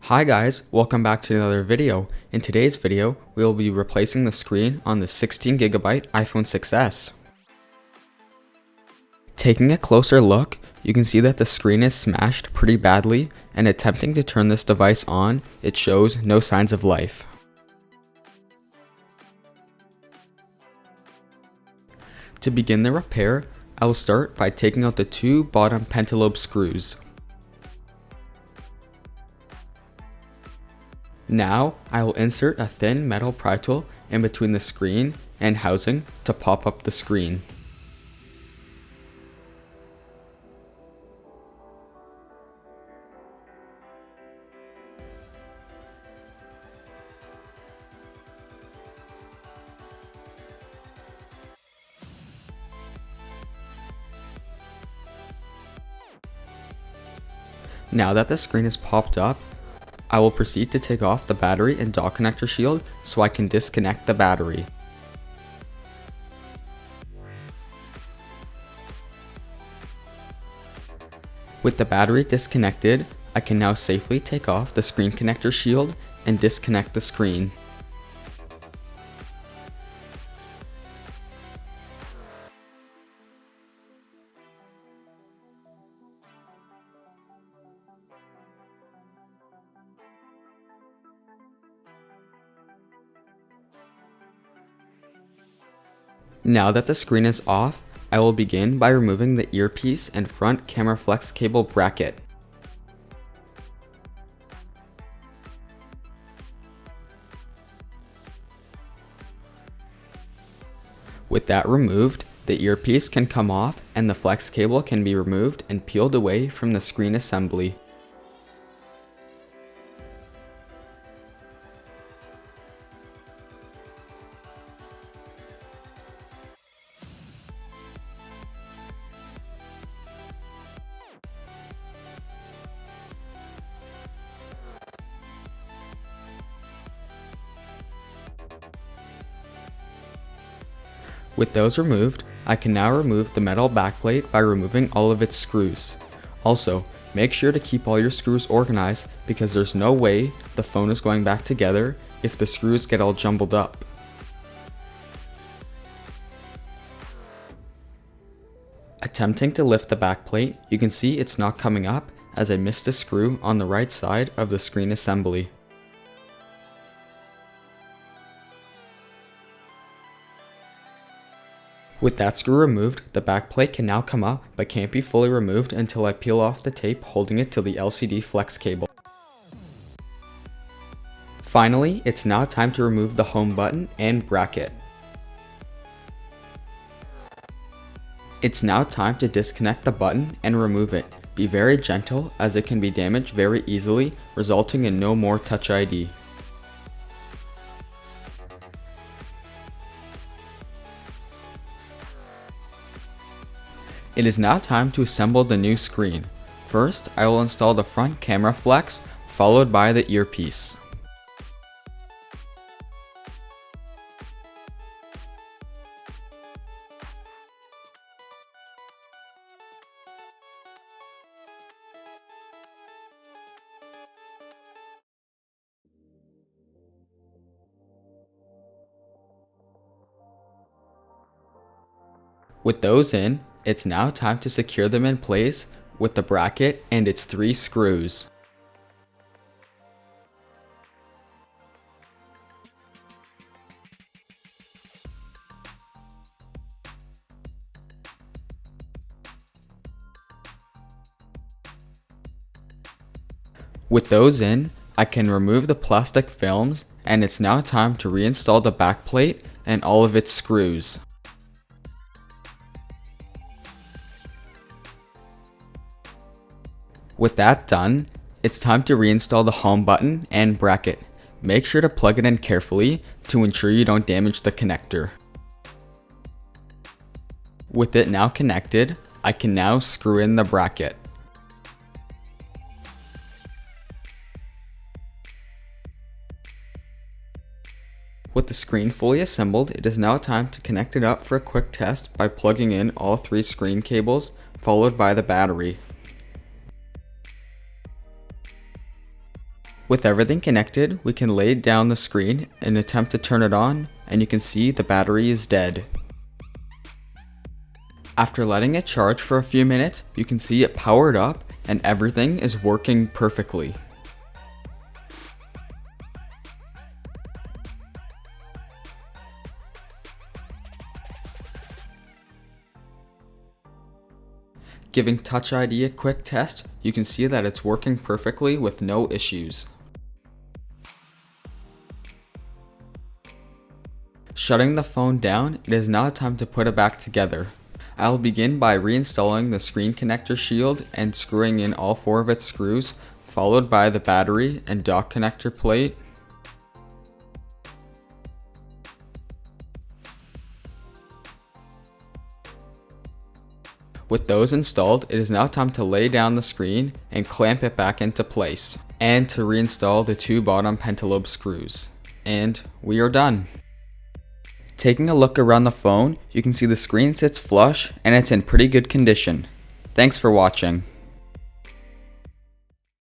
Hi guys, welcome back to another video. In today's video, we will be replacing the screen on the 16GB iPhone 6s. Taking a closer look, you can see that the screen is smashed pretty badly, and attempting to turn this device on, it shows no signs of life. To begin the repair, I will start by taking out the two bottom pentalobe screws. Now, I will insert a thin metal pry tool in between the screen and housing to pop up the screen. Now that the screen is popped up, I will proceed to take off the battery and dock connector shield so I can disconnect the battery. With the battery disconnected, I can now safely take off the screen connector shield and disconnect the screen. Now that the screen is off, I will begin by removing the earpiece and front camera flex cable bracket. With that removed, the earpiece can come off and the flex cable can be removed and peeled away from the screen assembly. With those removed, I can now remove the metal backplate by removing all of its screws. Also, make sure to keep all your screws organized because there's no way the phone is going back together if the screws get all jumbled up. Attempting to lift the backplate, you can see it's not coming up as I missed a screw on the right side of the screen assembly. With that screw removed, the backplate can now come up but can't be fully removed until I peel off the tape holding it to the LCD flex cable. Finally, it's now time to remove the home button and bracket. It's now time to disconnect the button and remove it. Be very gentle as it can be damaged very easily, resulting in no more Touch ID. It is now time to assemble the new screen. First, I will install the front camera flex, followed by the earpiece. With those in, it's now time to secure them in place with the bracket and its 3 screws. With those in, I can remove the plastic films, and it's now time to reinstall the backplate and all of its screws. With that done, it's time to reinstall the home button and bracket. Make sure to plug it in carefully to ensure you don't damage the connector. With it now connected, I can now screw in the bracket. With the screen fully assembled, it is now time to connect it up for a quick test by plugging in all 3 screen cables, followed by the battery. With everything connected, we can lay down the screen and attempt to turn it on, and you can see the battery is dead. After letting it charge for a few minutes, you can see it powered up and everything is working perfectly. Giving Touch ID a quick test, you can see that it's working perfectly with no issues. Shutting the phone down, it is now time to put it back together. I'll begin by reinstalling the screen connector shield and screwing in all 4 of its screws, followed by the battery and dock connector plate. With those installed, it is now time to lay down the screen and clamp it back into place, and to reinstall the 2 bottom pentalobe screws. And we are done. Taking a look around the phone, you can see the screen sits flush and it's in pretty good condition. Thanks for watching.